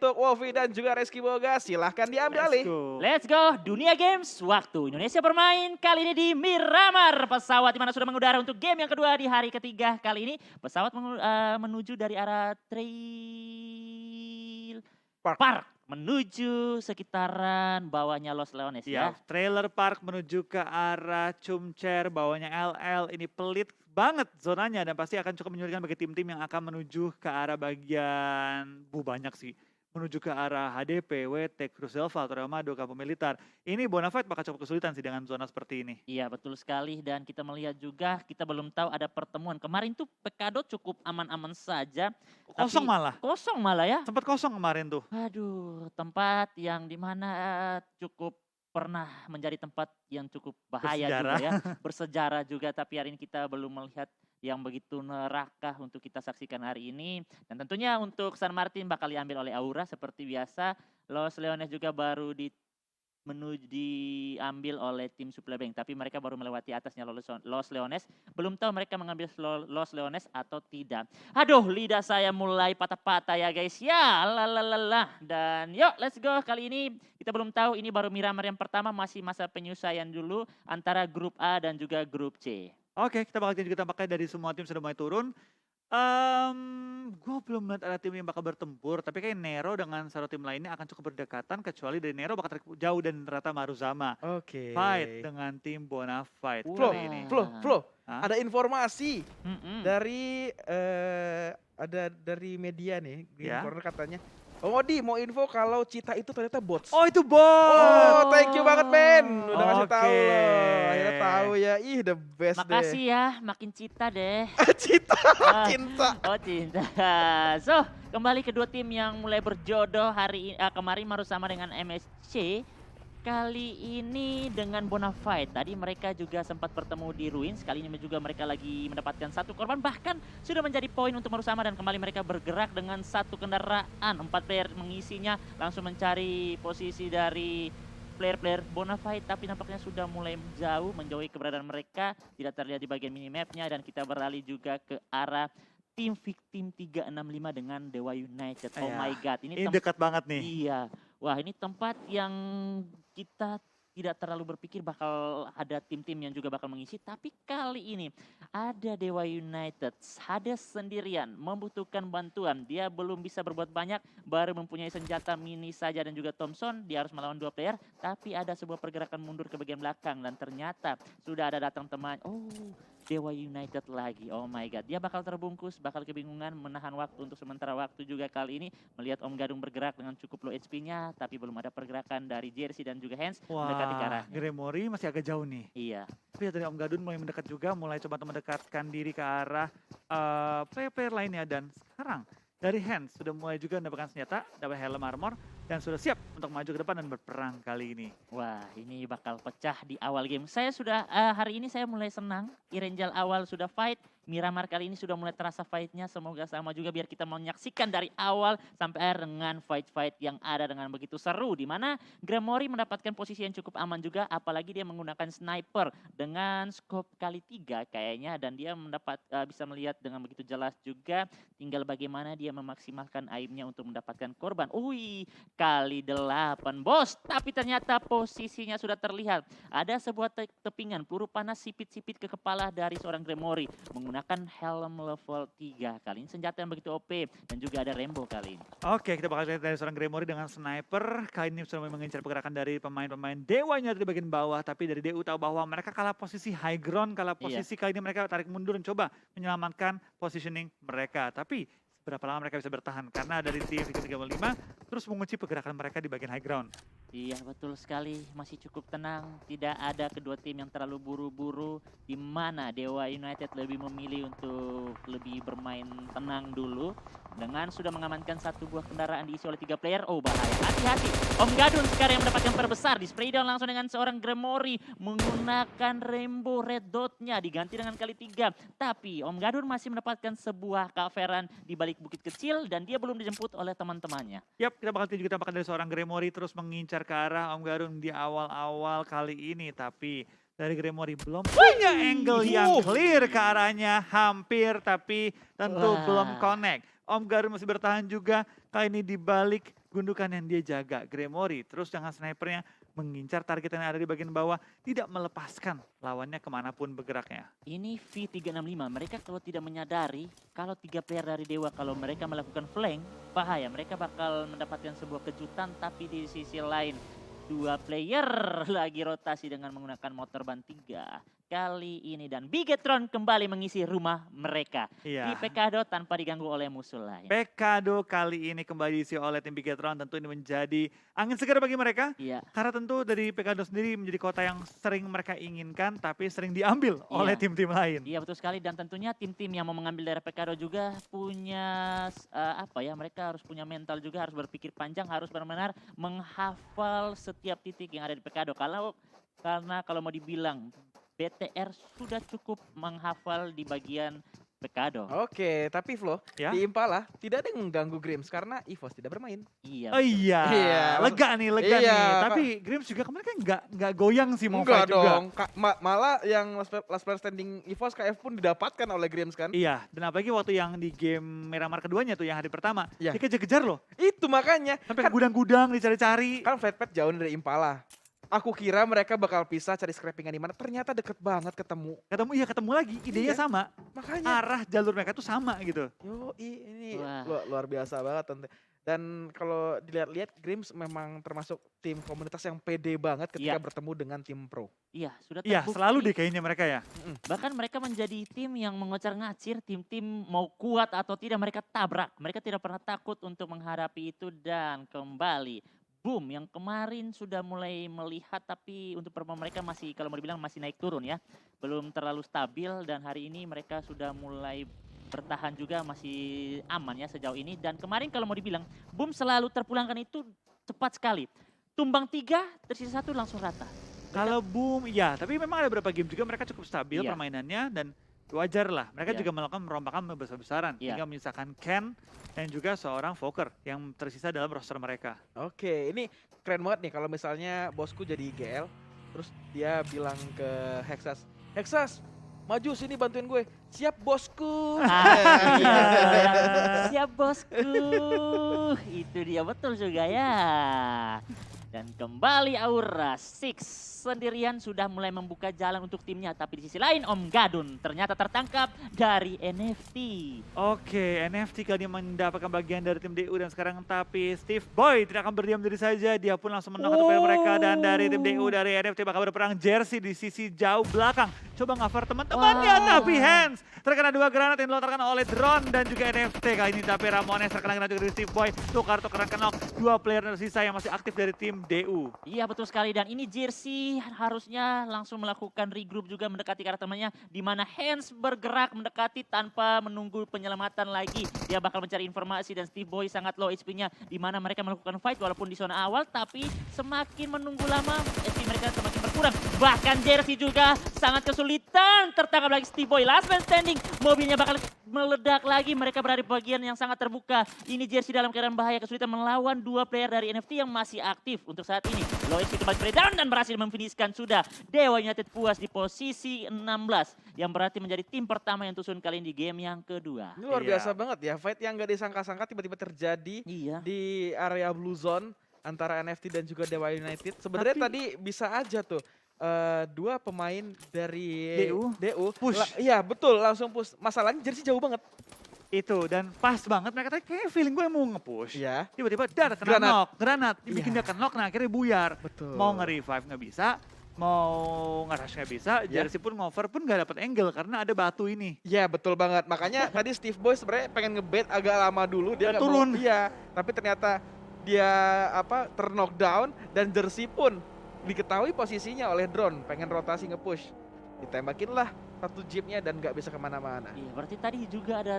untuk Wofi dan juga Reski Boga. Silahkan diambil Let's alih. go. Let's go, Dunia Games, waktu Indonesia bermain kali ini di Miramar. Pesawat di mana sudah mengudara untuk game yang kedua di hari ketiga kali ini. Pesawat menuju dari arah Trail Park menuju sekitaran bawahnya Los Leones Ya, ya. trailer park menuju ke arah Chumcher, bawahnya LL. Ini pelit banget zonanya dan pasti akan cukup menyulitkan bagi tim-tim yang akan menuju ke arah bagian banyak sih. Menuju ke arah HDP, WT, Cruzelva, Torreal Mado, Campo Militar. Ini Bonafide bakal cukup kesulitan sih dengan zona seperti ini. Iya betul sekali dan kita melihat juga kita belum tahu ada pertemuan. Kemarin tuh Pekado cukup aman-aman saja. Kosong tapi malah. Kosong malah ya. Sempat kosong kemarin tuh. Aduh, tempat yang dimana cukup pernah menjadi tempat yang cukup bahaya juga ya. Bersejarah juga, tapi hari ini kita belum melihat yang begitu neraka untuk kita saksikan hari ini. Dan tentunya untuk San Martin bakal diambil oleh Aura seperti biasa. Los Leones juga baru diambil oleh tim Supply Bank, tapi mereka baru melewati atasnya Los Leones. Belum tahu mereka mengambil Los Leones atau tidak. Aduh, lidah saya mulai patah-patah ya guys. Ya, lalalala. Dan yuk, let's go. Kali ini kita belum tahu, ini baru Miramar yang pertama, masih masa penyesuaian dulu antara grup A dan juga grup C. Oke, kita bakal juga tampaknya dari semua tim sudah mulai turun. Gue belum melihat ada tim yang bakal bertempur, tapi kayak Nero dengan satu tim lainnya akan cukup berdekatan, kecuali dari Nero bakal tarik jauh dan ternyata Maruzama. Oke. Fight dengan tim Bonafide Flo, kali ini. Flo. Hah? Ada informasi Mm-mm. dari dari media nih, Green Ya. Corner katanya. Oh Odi mau info kalau Cita itu ternyata bots. Oh itu bot. Oh, thank you banget men. Udah ngasih tahu Oke. loh. Akhirnya tahu ya. Ih, the best Makasih ya, makin cita deh. deh. Cita, Ah. cinta. Oh cinta. So, kembali kedua tim yang mulai berjodoh kemarin Maruzama dengan MSC. Kali ini dengan Bonafide. Tadi mereka juga sempat bertemu di Ruins. Kali ini juga mereka lagi mendapatkan satu korban. Bahkan sudah menjadi poin untuk Maruzama dan kembali mereka bergerak dengan satu kendaraan. 4 player mengisinya, langsung mencari posisi dari player-player Bonafide, tapi nampaknya sudah mulai jauh, menjauhi keberadaan mereka. Tidak terlihat di bagian minimapnya dan kita beralih juga ke arah tim victim 365 dengan Dewa United. Oh Ya, my god, Ini dekat banget nih. Iya, wah ini tempat yang kita tidak terlalu berpikir bakal ada tim-tim yang juga bakal mengisi. Tapi kali ini ada Dewa United, Hades sendirian, membutuhkan bantuan. Dia belum bisa berbuat banyak, baru mempunyai senjata mini saja dan juga Thompson. Dia harus melawan 2 player, tapi ada sebuah pergerakan mundur ke bagian belakang. Dan ternyata sudah ada datang teman. Oh, Dewa United lagi, oh my god. Dia bakal terbungkus, bakal kebingungan, menahan waktu untuk sementara waktu juga kali ini. Melihat Om Gadung bergerak dengan cukup low HP-nya, tapi belum ada pergerakan dari Jersey dan juga Hans mendekati ke Wah, arahnya. Gremory masih agak jauh nih. Iya, Tapi dari Om Gadun mulai mendekat juga, mulai coba mendekatkan diri ke arah player-player lainnya. Dan sekarang dari Hans sudah mulai juga mendapatkan senjata, dapat helm armor, dan sudah siap untuk maju ke depan dan berperang kali ini. wah ini bakal pecah di awal game. Saya sudah, hari ini saya mulai senang. Irenjal awal sudah fight, Miramar kali ini sudah mulai terasa fightnya. Semoga sama juga biar kita menyaksikan dari awal sampai akhir dengan fight-fight yang ada dengan begitu seru. Di mana Gremory mendapatkan posisi yang cukup aman juga, apalagi dia menggunakan sniper dengan scope kali 3 kayaknya. Dan dia bisa melihat dengan begitu jelas juga. Tinggal bagaimana dia memaksimalkan aimnya untuk mendapatkan korban. Wih, kali 8 bos, tapi ternyata posisinya sudah terlihat. Ada sebuah tepingan peluru panas sipit-sipit ke kepala dari seorang Gremory menggunakan helm level 3. Kali ini senjata yang begitu OP dan juga ada Rainbow kali ini. Oke, kita bakal lihat dari seorang Gremory dengan sniper. Kali ini sudah mengincar pergerakan dari pemain-pemain Dewanya di bagian bawah. Tapi dari DU tahu bahwa mereka kalah posisi high ground, kalah posisi. Kali ini mereka tarik mundur dan coba menyelamatkan positioning mereka. Tapi berapa lama mereka bisa bertahan? Karena dari tim 335 terus mengunci pergerakan mereka di bagian high ground. Iya betul sekali, masih cukup tenang. Tidak ada kedua tim yang terlalu buru-buru, di mana Dewa United lebih memilih untuk lebih bermain tenang dulu. Dengan sudah mengamankan satu buah kendaraan diisi oleh 3 player. Oh bahaya, hati-hati. Om Gadun sekarang yang mendapatkan perbesar. Di spray down langsung dengan seorang Gremory menggunakan Rainbow Red Dot-nya. Diganti dengan kali 3. Tapi Om Gadun masih mendapatkan sebuah coveran di balik bukit kecil. Dan dia belum dijemput oleh teman-temannya. Yap, kita bakal juga tampakkan dari seorang Gremory terus mengincar ke arah Om Garung di awal-awal kali ini. Tapi dari Gremory belum punya angle yang clear ke arahnya. Hampir, tapi tentu Wah. belum connect. Om Garung masih bertahan juga. Kali ini di balik gundukan yang dia jaga, Gremory, terus dengan snipernya mengincar target yang ada di bagian bawah, tidak melepaskan lawannya kemanapun bergeraknya. Ini V365, mereka kalau tidak menyadari, kalau 3 player dari Dewa, kalau mereka melakukan flank, bahaya. Mereka bakal mendapatkan sebuah kejutan, tapi di sisi lain, 2 player lagi rotasi dengan menggunakan motor ban 3 kali ini. Dan Bigetron kembali mengisi rumah mereka di Iya. Pekado tanpa diganggu oleh musuh lain. Pekado kali ini kembali diisi oleh tim Bigetron, tentu ini menjadi angin segar bagi mereka. Iya, Karena tentu dari Pekado sendiri menjadi kota yang sering mereka inginkan, tapi sering diambil oleh Iya. tim-tim lain. iya betul sekali. Dan tentunya tim-tim yang mau mengambil daerah Pekado juga punya mereka harus punya mental juga, harus berpikir panjang, harus benar-benar menghafal setiap titik yang ada di Pekado. Karena kalau mau dibilang BTR sudah cukup menghafal di bagian Pekado. Oke, tapi Flo, Ya. di Impala tidak ada yang mengganggu Grims karena EVOS tidak bermain. Iya. Oh betul. iya, Iya, lega nih. iya, Tapi Grims juga kemarin kan nggak goyang sih mau Enggak fight juga. dong, malah yang last player standing EVOS KF pun didapatkan oleh Grims kan. Iya, dan apalagi waktu yang di game Miramar keduanya tuh yang hari pertama, Iya. dia kejar-kejar loh. Itu makanya, Sampai ke gudang-gudang dicari-cari. kan Flatpad jauh dari Impala. Aku kira mereka bakal pisah cari scrappingan di mana, ternyata deket banget ketemu. Ketemu lagi, idenya Iya. sama. Makanya, Arah jalur mereka tuh sama gitu. ini Wah. luar biasa banget tentu. Dan kalau dilihat-lihat Grims memang termasuk tim komunitas yang pede banget ketika Iya. bertemu dengan tim pro. Iya, sudah Iya, terbukti. selalu deh kayaknya mereka ya. Bahkan mereka menjadi tim yang mengocar-ngacir, tim-tim mau kuat atau tidak mereka tabrak. Mereka tidak pernah takut untuk menghadapi itu. Dan kembali boom yang kemarin sudah mulai melihat, tapi untuk performa mereka masih, kalau mau dibilang masih naik turun ya. Belum terlalu stabil, dan hari ini mereka sudah mulai bertahan juga, masih aman ya sejauh ini. Dan kemarin kalau mau dibilang boom selalu terpulangkan itu cepat sekali. Tumbang 3, tersisa 1 langsung rata. Kalau boom, ya. Tapi memang ada beberapa game juga mereka cukup stabil Iya. permainannya dan wajar lah. Mereka Iya. juga melakukan perombakan besar-besaran. Iya. Hingga menyisakan Ken dan juga seorang Fokker yang tersisa dalam roster mereka. Oke, ini keren banget nih kalau misalnya bosku jadi GL, terus dia bilang ke Hexas, Hexas, maju sini bantuin gue. Siap bosku. Iya. Siap bosku. Itu dia betul juga ya. Dan kembali Aura Six sendirian sudah mulai membuka jalan untuk timnya. Tapi di sisi lain Om Gadun ternyata tertangkap dari NFT. Oke, NFT kali ini mendapatkan bagian dari tim DU dan sekarang tapi Steve Boy tidak akan berdiam diri saja. Dia pun langsung menang kepada mereka dan dari tim DU dari NFT bakal berperang jersey di sisi jauh belakang. Coba cover teman-temannya tapi Hands terkena 2 granat yang dilontarkan oleh drone dan juga NFT kali ini. Tapi Ramones terkena granat juga dari Steve Boy. Tukar-tukaran knock 2 player tersisa yang masih aktif dari tim DU. Iya betul sekali, dan ini jersey harusnya langsung melakukan regroup juga mendekati karakter temannya, di mana Hands bergerak mendekati tanpa menunggu penyelamatan lagi. Dia bakal mencari informasi dan Steve Boy sangat low HP-nya, di mana mereka melakukan fight walaupun di zona awal, tapi semakin menunggu lama HP mereka semakin berkurang. Bahkan jersey juga sangat kesulitan tertangkap lagi Steve Boy. Last man standing, mobilnya bakal meledak lagi. Mereka berada di bagian yang sangat terbuka. Ini jersey dalam keadaan bahaya, kesulitan melawan 2 player dari NFT yang masih aktif untuk saat ini. Low HP kembali breakdown dan berhasil memfinishkan sudah Dewa United puas di posisi 16. Yang berarti menjadi tim pertama yang tusun kali ini di game yang kedua. Ini luar Iya. biasa banget ya, fight yang gak disangka-sangka tiba-tiba terjadi Iya. di area Blue Zone antara NFT dan juga Dewa United. Sebenarnya Tapi- tadi bisa aja tuh 2 pemain dari DU push. Iya betul, langsung push. Masalahnya jersey jauh banget. Itu dan pas banget mereka tadi kayak feeling gue mau nge-push. Iya, Tiba-tiba dar kena Granat. knock, granat, dibikin Iya. dia knock, nah akhirnya buyar. betul. Mau nge-revive nggak bisa, mau nge-rush nggak bisa, Ya. jersey pun ngover pun nggak dapet angle karena ada batu ini. Iya betul banget. Makanya tadi Steve Boy sebenarnya pengen ngebait agak lama dulu dia Dan nggak turun. mau. Iya, tapi ternyata dia ter-knockdown dan jersey pun diketahui posisinya oleh drone, pengen rotasi nge-push. Ditembakin lah satu jeepnya dan nggak bisa kemana-mana. Iya, berarti tadi juga ada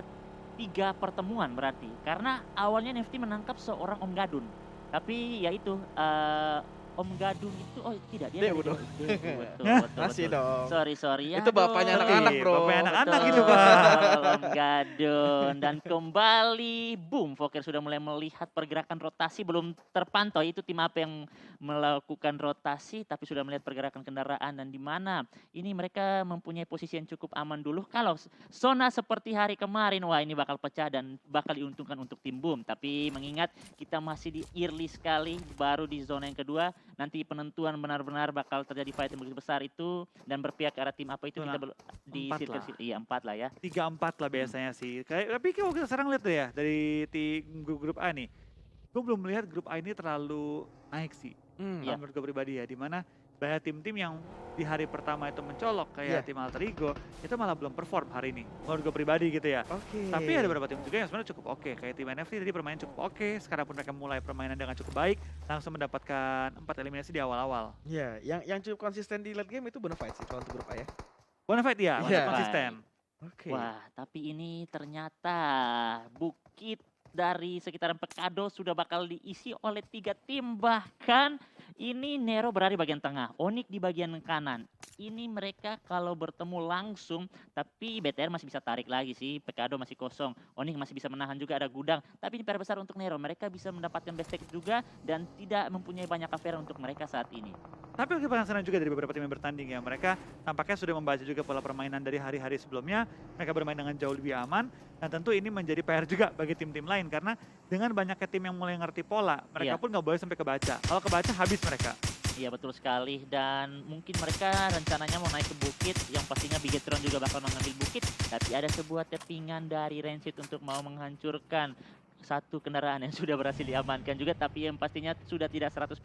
3 pertemuan berarti. Karena awalnya NFT menangkap seorang Om Gadun. Tapi ya itu, Om Gadung itu, oh tidak, dia Dewu dari dong. Dewu, betul, Masih dong. Sorry, Itu bapaknya aduh. anak-anak, bro. Bapaknya anak-anak Betul, itu, Pak. Om Gadun. Dan kembali, boom, Fokker sudah mulai melihat pergerakan rotasi, belum terpantau itu tim apa yang melakukan rotasi, tapi sudah melihat pergerakan kendaraan dan di mana ini mereka mempunyai posisi yang cukup aman dulu. Kalau zona seperti hari kemarin, wah ini bakal pecah dan bakal diuntungkan untuk tim boom. Tapi mengingat kita masih di early sekali, baru di zona yang kedua, nanti penentuan benar-benar bakal terjadi fight yang begitu besar itu dan berpihak ke arah tim apa itu Betul, kita nah, di 4 circle lah. iya 4 lah ya. 3-4 lah biasanya sih. Tapi kalau kita sekarang lihat deh ya dari grup A nih. Gue belum melihat grup A ini terlalu naik sih. Iya. Kalau menurut gue pribadi ya. Dimana banyak tim-tim yang di hari pertama itu mencolok kayak Iya. tim Alter Ego itu malah belum perform hari ini. Menurut gue pribadi gitu ya. Oke. Tapi ada beberapa tim juga yang sebenarnya cukup oke. Kayak tim NFT tadi permainan cukup oke. Sekarang pun mereka mulai permainan dengan cukup baik. Langsung mendapatkan 4 eliminasi di awal-awal. Iya, yang cukup konsisten di late game itu Bonafide sih kalau untuk grup A ya. Bonafide ya, Iya. konsisten. Oke. Wah, tapi ini ternyata bukit dari sekitaran Pekado sudah bakal diisi oleh 3 tim. Bahkan ini Nero berada di bagian tengah, Onyx di bagian kanan. Ini mereka kalau bertemu langsung, tapi BTR masih bisa tarik lagi sih. Pekado masih kosong, Onyx masih bisa menahan juga, ada gudang. Tapi ini PR besar untuk Nero, mereka bisa mendapatkan best take juga dan tidak mempunyai banyak cover untuk mereka saat ini. Tapi lagi penasaran juga dari beberapa tim yang bertanding ya. Mereka tampaknya sudah membaca juga pola permainan dari hari-hari sebelumnya. Mereka bermain dengan jauh lebih aman. Dan tentu ini menjadi PR juga bagi tim-tim lain. Karena dengan banyaknya tim yang mulai ngerti pola, mereka Iya. pun nggak boleh sampai kebaca. Kalau kebaca habis mereka. Iya betul sekali dan mungkin mereka rencananya mau naik ke bukit yang pastinya Bigetron juga bakal mengambil bukit tapi ada sebuah tappingan dari Rancid untuk mau menghancurkan satu kendaraan yang sudah berhasil diamankan juga tapi yang pastinya sudah tidak 100%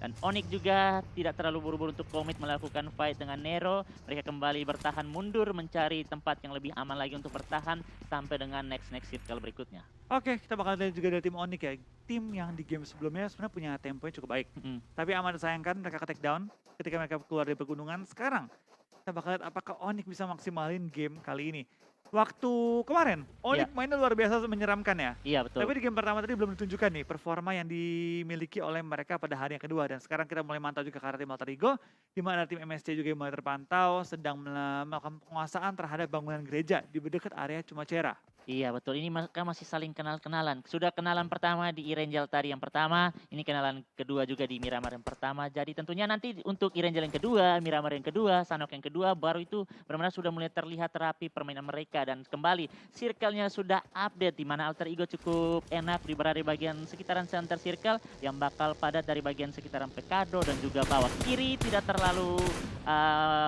dan Onyx juga tidak terlalu buru-buru untuk komit melakukan fight dengan Nero. Mereka kembali bertahan mundur mencari tempat yang lebih aman lagi untuk bertahan sampai dengan next circle berikutnya. Oke, kita bakal lihat juga dari tim Onyx ya. Tim yang di game sebelumnya sebenarnya punya tempo yang cukup baik. Tapi amat disayangkan mereka ke take down ketika mereka keluar dari pegunungan. Sekarang kita bakal lihat apakah Onyx bisa maksimalin game kali ini. Waktu kemarin, Onyx mainnya luar biasa menyeramkan ya. Iya betul. Tapi di game pertama tadi belum ditunjukkan nih performa yang dimiliki oleh mereka pada hari yang kedua. Dan sekarang kita mulai mantau juga ke arah tim Alter Ego, di mana tim MSC juga mulai terpantau sedang melakukan penguasaan terhadap bangunan gereja di dekat area Cumacera. Iya betul, ini mereka masih saling kenal-kenalan. Sudah kenalan pertama di Irangel tadi yang pertama, ini kenalan kedua juga di Miramar yang pertama. Jadi tentunya nanti untuk Irangel yang kedua, Miramar yang kedua, Sanok yang kedua, baru itu benar-benar sudah mulai terlihat rapi permainan mereka. Dan kembali, circle-nya sudah update, di mana Alter Ego cukup enak berada di bagian sekitaran center circle, yang bakal padat dari bagian sekitaran Pekado dan juga bawah. Kiri tidak terlalu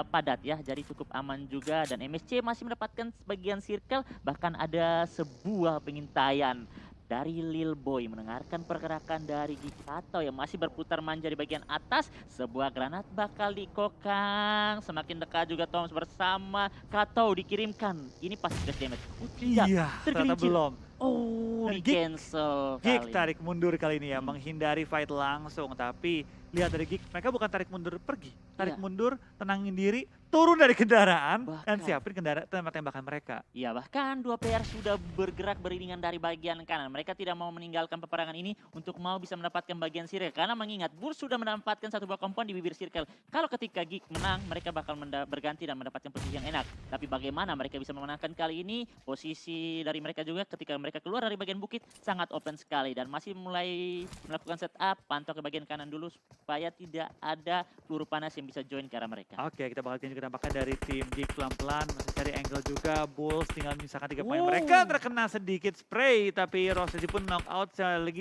padat ya, jadi cukup aman juga. Dan MSC masih mendapatkan bagian circle, bahkan ada sebuah pengintaian dari Lil Boy mendengarkan pergerakan dari Gikato yang masih berputar manja di bagian atas. Sebuah granat bakal dikokang. Semakin dekat juga Toms bersama Kato dikirimkan. Ini pasti dash damage. Oh tidak, Iya, ternyata tergelincir. belum. Oh, Dan di Geek- cancel Geek kali. tarik mundur kali ini ya, menghindari fight langsung. Tapi lihat dari Geek, mereka bukan tarik mundur pergi. Tarik Iya. mundur, tenangin diri, turun dari kendaraan, dan Bahkan. siapin kendaraan tembak-tembakan mereka. Ya bahkan dua player sudah bergerak beriringan dari bagian kanan. Mereka tidak mau meninggalkan peperangan ini untuk mau bisa mendapatkan bagian circle. Karena mengingat Bur sudah mendapatkan satu buah kompon di bibir circle. Kalau ketika Geek menang, mereka bakal berganti dan mendapatkan posisi yang enak. Tapi bagaimana mereka bisa memenangkan kali ini? Posisi dari mereka juga ketika mereka keluar dari bagian bukit sangat open sekali. Dan masih mulai melakukan setup, pantau ke bagian kanan dulu supaya tidak ada peluru panas yang bisa join ke arah mereka. Oke, kita bakal lihat juga nampaknya dari tim Geek pelan-pelan, masih cari angle juga. Bulls tinggal menyisakan 3 poin. Wow. Mereka terkena sedikit spray, tapi Rossi pun knock out.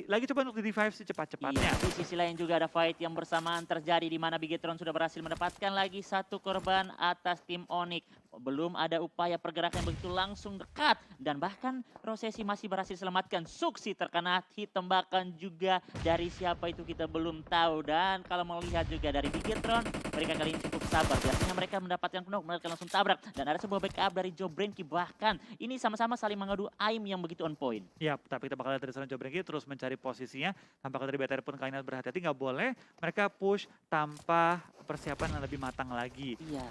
Lagi coba untuk di revive secepat-cepatnya. Iya, di sisi lain juga ada fight yang bersamaan terjadi di mana Bigetron sudah berhasil mendapatkan lagi satu korban atas tim Onyx. Belum ada upaya pergerakan yang begitu langsung dekat dan bahkan Rosesi masih berhasil selamatkan. Suksi terkena hit tembakan juga dari siapa itu kita belum tahu. Dan kalau melihat juga dari Bigetron, mereka kali ini cukup sabar. Biasanya mereka mendapatkan knock, mereka langsung tabrak dan ada sebuah backup dari Joe Brenky. Bahkan ini sama-sama saling mengadu aim yang begitu on point. Ya, tapi kita bakal lihat dari sana Jobrenki terus mencari posisinya. Tampaknya dari BTR pun kalian harus berhati-hati, nggak boleh mereka push tanpa persiapan yang lebih matang lagi. Iya.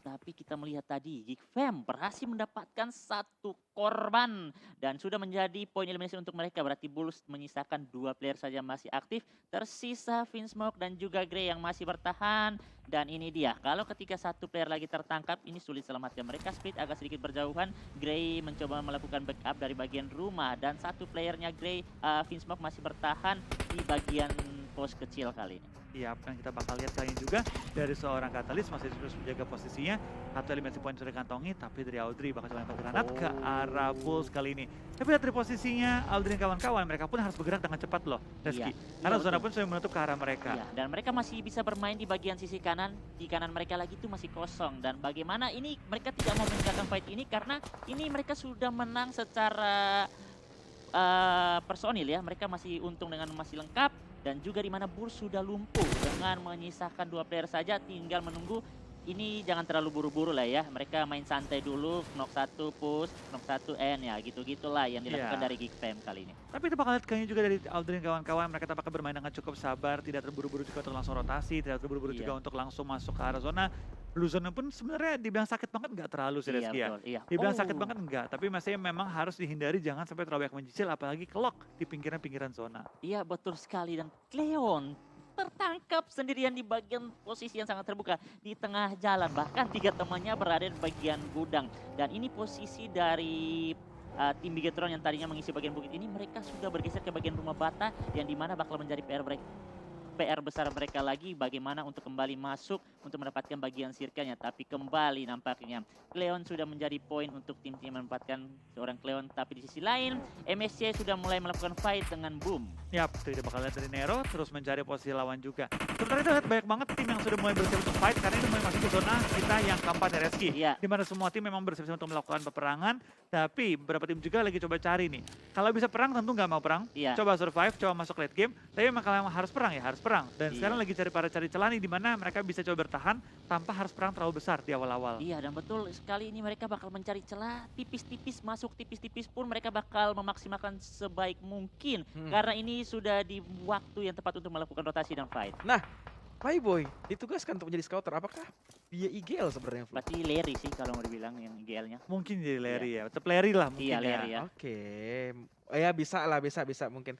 tapi kita melihat tadi Geek Fam berhasil mendapatkan 1 korban dan sudah menjadi poin eliminasi untuk mereka. Berarti Bulls menyisakan 2 player saja masih aktif. Tersisa Vinsmoke dan juga Grey yang masih bertahan. Dan ini dia, kalau ketika 1 player lagi tertangkap, ini sulit selamatkan. Mereka split agak sedikit berjauhan. Grey mencoba melakukan backup dari bagian rumah dan 1 playernya Grey, Vinsmoke masih bertahan di bagian pos kecil kali ini. Iya, yang kita bakal lihat kali ini juga dari seorang Katalis masih terus menjaga posisinya. 1 eliminasi poin sudah dikantongi, tapi dari Audrey bakal coba lempar granat ke arah Bulls kali ini. Tapi lihat dari posisinya Audrey dan kawan-kawan, mereka pun harus bergerak dengan cepat loh, Reski. Karena zona pun sudah menutup ke arah mereka. Iya, dan mereka masih bisa bermain di bagian sisi kanan. Di kanan mereka lagi itu masih kosong. Dan bagaimana ini mereka tidak mau meninggalkan fight ini karena ini mereka sudah menang secara personil ya. Mereka masih untung dengan masih lengkap. Dan juga di mana Bulls sudah lumpuh dengan menyisakan 2 player saja, tinggal menunggu. Ini jangan terlalu buru-buru lah ya, mereka main santai dulu, knock 1 push, knock 1 end ya, gitu-gitulah yang dilakukan dari Geek Fam kali ini. Tapi kita bakal lihat kayaknya juga dari Audrey dan kawan-kawan, mereka tampaknya bermain dengan cukup sabar, tidak terburu-buru juga untuk langsung rotasi, tidak terburu-buru juga untuk langsung masuk ke arah zona. Blue zone pun sebenarnya dibilang sakit banget nggak terlalu sih Reski ya. Iya. Dibilang sakit banget enggak, tapi masih memang harus dihindari jangan sampai terlalu banyak mencicil, apalagi kelok di pinggiran-pinggiran zona. Iya betul sekali, dan Cleon tertangkap sendirian di bagian posisi yang sangat terbuka di tengah jalan. Bahkan 3 temannya berada di bagian gudang. Dan ini posisi dari tim Bigetron yang tadinya mengisi bagian bukit ini, mereka sudah bergeser ke bagian rumah bata yang dimana bakal menjadi PR besar mereka lagi bagaimana untuk kembali masuk untuk mendapatkan bagian circle-nya. Tapi kembali nampaknya Cleon sudah menjadi poin untuk tim-tim menempatkan seorang Cleon. Tapi di sisi lain MSC sudah mulai melakukan fight dengan Boom. Yap, kita bakal lihat dari Nero terus mencari posisi lawan juga. Sementara itu lihat banyak banget tim yang sudah mulai bersiap untuk fight karena ini mulai masuk ke zona kita yang keempat ya Reski. Iya. Dimana semua tim memang bersiap untuk melakukan peperangan, tapi beberapa tim juga lagi coba cari nih. Kalau bisa perang tentu nggak mau perang, Iya. coba survive, coba masuk late game. Tapi memang kalau harus perang ya harus perang. Dan Iya. sekarang lagi cari celah nih di mana mereka bisa coba bertahan tanpa harus perang terlalu besar di awal-awal. Iya, dan betul sekali ini mereka bakal mencari celah tipis-tipis, masuk tipis-tipis pun mereka bakal memaksimalkan sebaik mungkin. Karena ini sudah di waktu yang tepat untuk melakukan rotasi dan fight. Nah, Playboy ditugaskan untuk menjadi scouter. Apakah dia IGL sebenarnya? Flu? Berarti Larry sih kalau mau dibilang yang IGL-nya. Mungkin jadi Larry ya, tetap Larry lah mungkin Iya, Larry ya. Oke, ya bisa lah, bisa mungkin.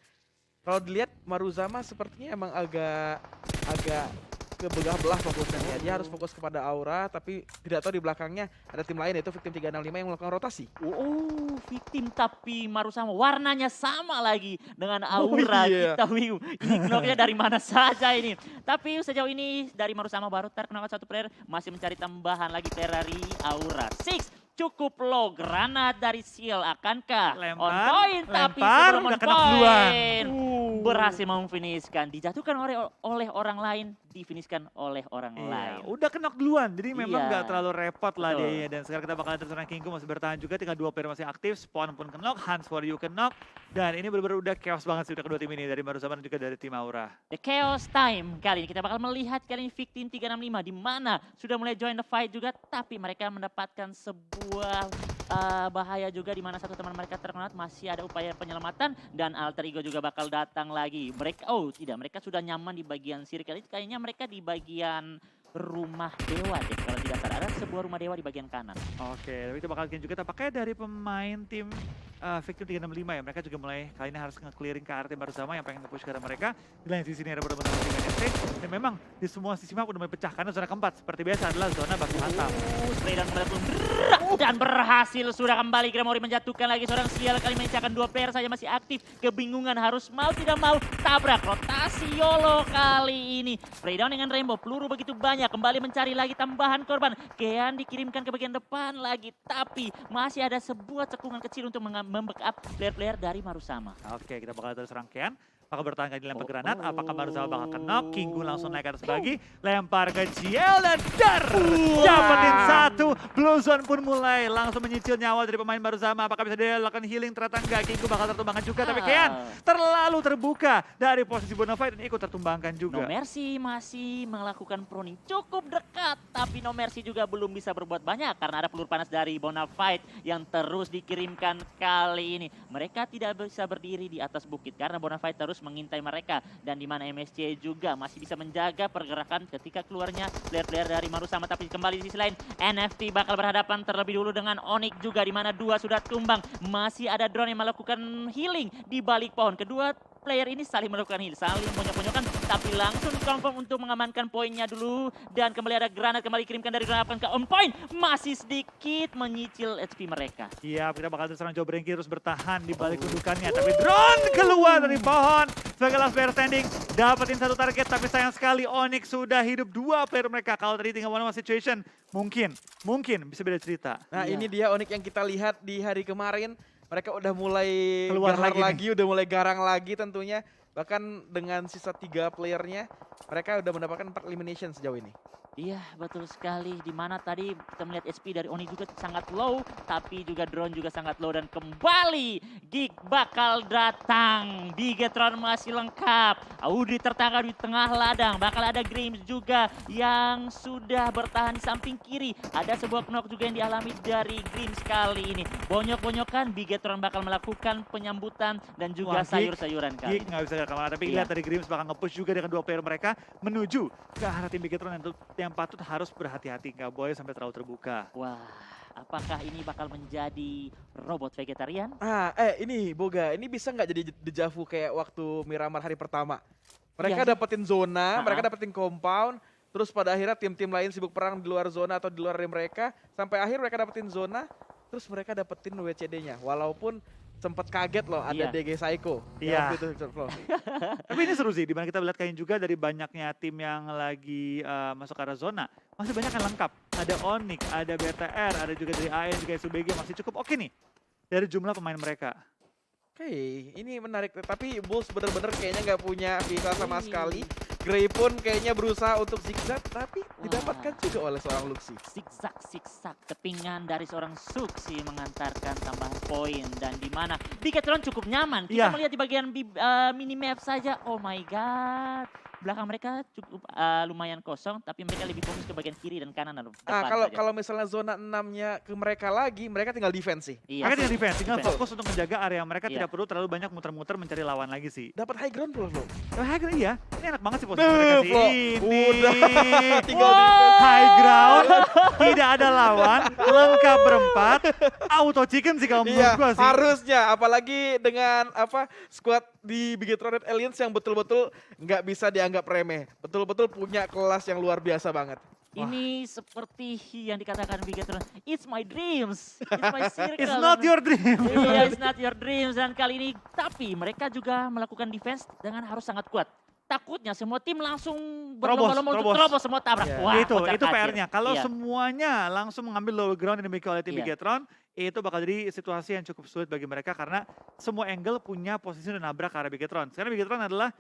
Kalau dilihat Maruzama sepertinya emang agak kebelah belah fokusnya ya. Dia harus fokus kepada Aura, tapi tidak tahu di belakangnya ada tim lain yaitu Victim 365 yang melakukan rotasi. Oh, victim tapi Marusama warnanya sama lagi dengan Aura. iya. Kita bingung. Ini knocknya dari mana saja ini. Tapi sejauh ini dari Marusama baru terkena 1 player, masih mencari tambahan lagi player dari Aura. 6 cukup low, granat dari Seal akankah on point, tapi sebelum on udah kena duluan. point berhasil memfinishkan, dijatuhkan oleh orang lain, difinishkan oleh orang lain. Udah knock duluan, jadi memang Iya. nggak terlalu repot lah Betul. dia. Dan sekarang kita bakal lihat seorang Kingko masih bertahan juga, tinggal 2 player masih aktif, Spawn pun knock, Hans for you knock. Dan ini benar-benar udah chaos banget sih udah kedua tim ini, dari Maruzama dan juga dari tim Aura. The Chaos Time kali ini kita bakal melihat kali ini Victim 365 di mana sudah mulai join the fight juga, tapi mereka mendapatkan sebuah bahaya juga di mana satu teman mereka terkena, masih ada upaya penyelamatan dan Alter Ego juga bakal datang lagi. Mereka sudah nyaman di bagian circle itu, kayaknya mereka di bagian rumah dewa deh kalau tidak salah, ada sebuah rumah dewa di bagian kanan. Oke, tapi kita bakal lihat juga tampaknya dari pemain tim Victim 365 ya, mereka juga mulai kali ini harus nge-clearing ke arah tim Maruzama yang pengen nge-push ke arah mereka. Di lain sisi ini ada beberapa tim NST, dan memang di semua sisi map udah mulai pecah karena zona keempat seperti biasa adalah zona baku hantam. Spray dan kembali pun dan berhasil sudah kembali Gremory menjatuhkan lagi seorang Sial, kali menyisakan 2 player saja masih aktif. Kebingungan harus mau tidak mau tabrak rotasi YOLO kali ini. Spray down dengan Rainbow, peluru begitu banyak, kembali mencari lagi tambahan korban. Kean dikirimkan ke bagian depan lagi, tapi masih ada sebuah cekungan kecil untuk membackup player-player dari Maruzama. Oke, kita bakal terus rangkaian. Bakal bertahan kali dilempar granat, apakah Maruzama bakal knock? Kinggu langsung naik ke atas lagi, lempar ke GL dan dar! Dapetin 1, Blue Zone pun mulai langsung menyicil nyawa dari pemain Maruzama. Apakah bisa dia lakukan healing? Ternyata enggak, Kinggu bakal tertumbangkan juga, tapi Kean terlalu terbuka dari posisi Bonafide dan ikut tertumbangkan juga. No Mercy masih melakukan proning cukup dekat, tapi No Mercy juga belum bisa berbuat banyak karena ada peluru panas dari Bonafide yang terus dikirimkan kali ini. Mereka tidak bisa berdiri di atas bukit karena Bonafide terus terus mengintai mereka. Dan di mana MSC juga masih bisa menjaga pergerakan ketika keluarnya player-player dari Marusama. Tapi kembali di sisi lain, NFT bakal berhadapan terlebih dulu dengan Onyx juga, di mana dua sudah tumbang. Masih ada drone yang melakukan healing di balik pohon. Kedua player ini saling melakukan heal, saling monyok-monyokan, tapi langsung confirm untuk mengamankan poinnya dulu. Dan kembali ada granat, kembali kirimkan dari granat ke on point. Masih sedikit menyicil HP mereka. Iya, kita bakal terserang Joe Brengki terus bertahan di balik kedudukannya. Tapi drone keluar dari pohon sebagai last player standing. Dapetin satu target, tapi sayang sekali Onyx sudah hidup dua player mereka. Kalau tadi tinggal one-on-one situation, mungkin bisa beda cerita. Nah Iya. ini dia Onyx yang kita lihat di hari kemarin. Mereka udah mulai Keluar gahar lagi lagi, udah mulai garang lagi tentunya. Bahkan dengan sisa 3 playernya, mereka udah mendapatkan 4 elimination sejauh ini. Iya, betul sekali. Di mana tadi kita melihat SP dari Oni juga sangat low, tapi juga drone juga sangat low. Dan kembali Geek bakal datang. Bigetron masih lengkap. Audi tertangkap di tengah ladang. Bakal ada Grims juga yang sudah bertahan di samping kiri. Ada sebuah knock juga yang dialami dari Grims kali ini. Bonyok-bonyokan, Bigetron bakal melakukan penyambutan dan juga Wah, Geek- sayur-sayuran kali Geek ini. nggak bisa kemana, tapi Iya. lihat dari Grims bakal nge-push juga dengan dua player mereka menuju ke arah tim Bigetron yang patut harus berhati-hati, nggak boleh sampai terlalu terbuka. Wah, apakah ini bakal menjadi robot vegetarian? Ini Boga, ini bisa nggak jadi dejavu kayak waktu Miramar hari pertama? Mereka Iya. dapetin zona, Ha-ha. mereka dapetin compound, terus pada akhirnya tim-tim lain sibuk perang di luar zona atau di luar dari mereka, sampai akhir mereka dapetin zona, terus mereka dapetin WCD-nya. Walaupun sempat kaget loh ada Iya. DG Psycho. Iya. Yang waktu itu flow. Tapi ini seru sih, dimana kita lihat kayaknya juga dari banyaknya tim yang lagi masuk ke arah zona, masih banyak yang lengkap. Ada Onyx, ada BTR, ada juga dari AN, juga SUBG, masih cukup oke nih dari jumlah pemain mereka. Oke, ini menarik. Tapi Bulls bener-bener kayaknya nggak punya visa sama Wih. sekali. Gray pun kayaknya berusaha untuk zigzag, tapi didapatkan juga oleh seorang Luxi. Siksak kepingan dari seorang Suksi mengantarkan tambahan poin. Dan di mana Bigetron cukup nyaman. Kita Iya. melihat di bagian minimap saja, oh my god. Belakang mereka cukup lumayan kosong, tapi mereka lebih fokus ke bagian kiri dan kanan lalu depan saja. Kalau misalnya zona 6-nya ke mereka lagi, mereka tinggal defense sih. Iya, Mereka tinggal defense, tinggal Defense. fokus untuk menjaga area mereka, Iya. tidak perlu terlalu banyak muter-muter mencari lawan lagi sih. Dapat high ground belum, Flo? Iya, ini enak banget sih posisi mereka sih. Flo. Ini Tinggal Wow. defense. high ground, tidak ada lawan, lengkap berempat, auto chicken sih kalau menurut Iya, gua sih. harusnya. Apalagi dengan squad di Bigetron Red Aliens yang betul-betul nggak bisa dianggap remeh. Betul-betul punya kelas yang luar biasa banget. Ini seperti yang dikatakan Bigetron, it's my dreams, it's my circle. It's not your dream. Iya, it's not your dreams. Dan kali ini, tapi mereka juga melakukan defense dengan harus sangat kuat. Takutnya semua tim langsung berlomba-lomba untuk terobos semua tabrak. Iya. Wah, itu kocar-kacir. PR-nya. Kalau Iya. semuanya langsung mengambil low ground yang dimiliki oleh tim Iya. Bigetron, itu bakal jadi situasi yang cukup sulit bagi mereka karena semua angle punya posisi dan nabrak ke arah Bigetron. Sekarang Bigetron adalah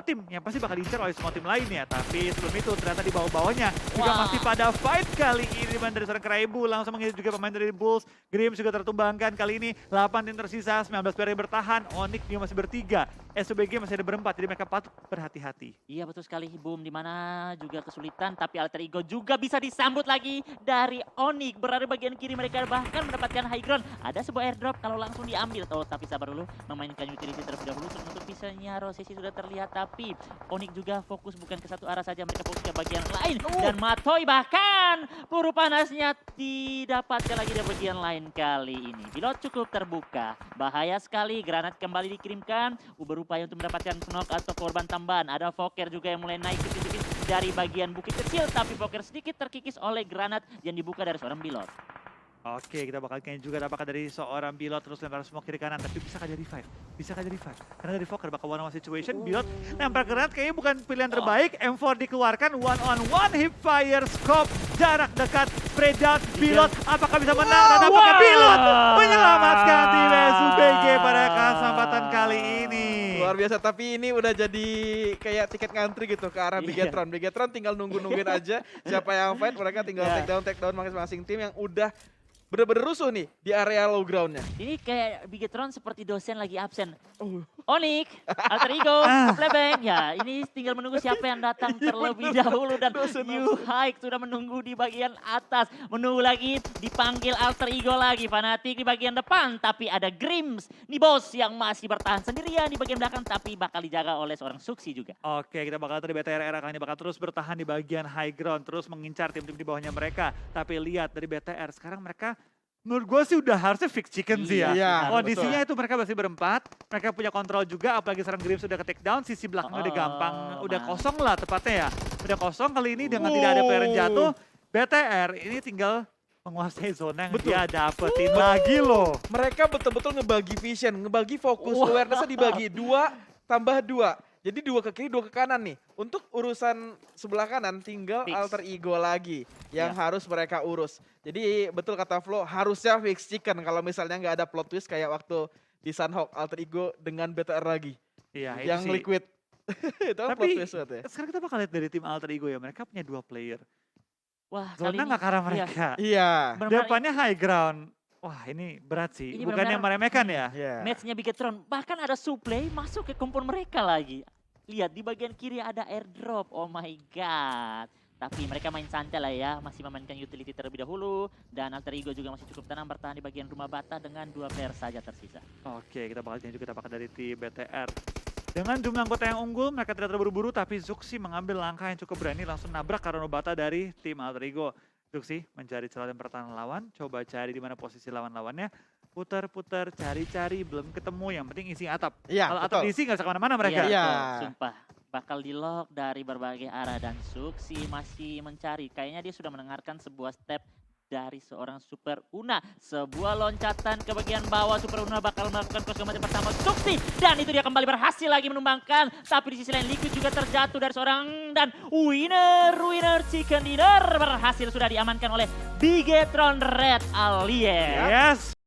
tim yang pasti bakal diincar oleh semua tim lainnya. Tapi sebelum itu ternyata di bawah-bawahnya juga Wah. masih pada fight kali ini. Dimana dari seorang Kraibu langsung menghit juga pemain dari Bulls. Grims juga tertumbangkan kali ini. 8 tim tersisa, 19 player yang bertahan. Onyx juga masih bertiga. SUBG masih ada berempat, jadi mereka patut berhati-hati. Iya betul sekali, Boom, di mana juga kesulitan, tapi Alter Ego juga bisa disambut lagi dari Onyx. Berada di bagian kiri mereka bahkan mendapatkan high ground. Ada sebuah airdrop kalau langsung diambil. Oh, tapi sabar dulu, memainkan utility terlebih dahulu untuk menutup pisahnya. Rosesi sudah terlihat, tapi Onyx juga fokus bukan ke satu arah saja, mereka fokus ke bagian lain. Dan Matoy bahkan peluru panasnya didapatkan lagi dari bagian lain kali ini. Pilot cukup terbuka, bahaya sekali, granat kembali dikirimkan. Berupaya untuk mendapatkan knock atau korban tambahan. Ada Fokker juga yang mulai naik tipis-tipis dari bagian bukit kecil, tapi Fokker sedikit terkikis oleh granat yang dibuka dari seorang pilot. Oke, kita bakal kayaknya juga dapatkan dari seorang pilot terus lempar smoke kiri kanan, tapi bisa jadi revive. Bisa jadi revive. Karena dari Fokker bakal one on one situation, pilot lempar granat kayaknya bukan pilihan terbaik. M4 dikeluarkan, one on one hip fire scope jarak dekat, spread down, pilot apakah bisa menang dan apakah pilot menyelamatkan tim SUBG pada kesempatan kali ini. Luar biasa, tapi ini udah jadi kayak tiket ngantri gitu ke arah Iya. Bigetron. Bigetron tinggal nungguin aja siapa yang fight, mereka tinggal Iya. take down masing-masing tim yang udah bener-bener rusuh nih di area low groundnya. Ini kayak Bigetron seperti dosen lagi absen. Onyx, Alter Ego, Flebang. Ya, ini tinggal menunggu siapa yang datang terlebih dahulu. Dan New Hike sudah menunggu di bagian atas. Menunggu lagi, dipanggil Alter Ego lagi. Fanatik di bagian depan, tapi ada Grims. Nih bos yang masih bertahan sendirian di bagian belakang, tapi bakal dijaga oleh seorang Suksi juga. Oke, kita bakal dari BTR era kali ini bakal terus bertahan di bagian high ground, terus mengincar tim-tim di bawahnya mereka. Tapi lihat dari BTR, sekarang mereka menurut gue sih udah harusnya fix chicken sih ya. Iya, Kondisinya itu mereka masih berempat, mereka punya kontrol juga, apalagi sekarang Grims sudah ke take down, sisi belakangnya udah gampang, udah kosong lah tepatnya ya. Udah kosong kali ini dengan tidak ada player yang jatuh, BTR ini tinggal menguasai zona yang dia dapetin lagi loh. Mereka betul-betul ngebagi vision, ngebagi fokus, awareness-nya dibagi 2 tambah 2. Jadi 2 ke kiri, 2 ke kanan nih. Untuk urusan sebelah kanan tinggal Fix. Alter Ego lagi yang harus mereka urus. Jadi betul kata Flo, harusnya fix chicken kalau misalnya nggak ada plot twist kayak waktu di Sunhawk Alter Ego dengan BTR lagi. Iya, itu Yang sih. liquid. Itu kan plot Tapi twist banget ya. sekarang kita bakal lihat dari tim Alter Ego ya, mereka punya 2 player. Wah, kali Zona ini nggak ke arah iya. mereka. Iya. Benar-benar Depannya high ground. Wah ini berat sih, Ini bukannya benar-benar- meremehkan ya. Iya. match-nya Bigetron. Bahkan ada supply masuk ke kompon mereka lagi. Lihat di bagian kiri ada airdrop. Oh my god. Tapi mereka main santai lah ya. Masih memainkan utility terlebih dahulu. Dan Alter Ego juga masih cukup tenang bertahan di bagian rumah bata dengan 2 player saja tersisa. Oke, kita bakal lanjut, kita bakal dari tim BTR. Dengan jumlah anggota yang unggul, mereka tidak terburu-buru, tapi Zuxi mengambil langkah yang cukup berani, langsung nabrak Karonobata dari tim Alter Ego. Zuxi mencari celah dan pertahanan lawan, coba cari di mana posisi lawan-lawannya. Putar-putar, cari-cari, belum ketemu, yang penting isi atap. Iya, Kalau atap betul. diisi nggak usah kemana-mana mereka. Iya. betul. Sumpah. Bakal di lock dari berbagai arah. Dan Suksi masih mencari. Kayaknya dia sudah mendengarkan sebuah step dari seorang Super Una. Sebuah loncatan ke bagian bawah. Super Una bakal melakukan cross combat yang pertama Suksi. Dan itu dia kembali berhasil lagi menumbangkan. Tapi di sisi lain Liquid juga terjatuh dari seorang. Dan winner Chicken Dinner berhasil sudah diamankan oleh Bigetron Red Alien. Yes.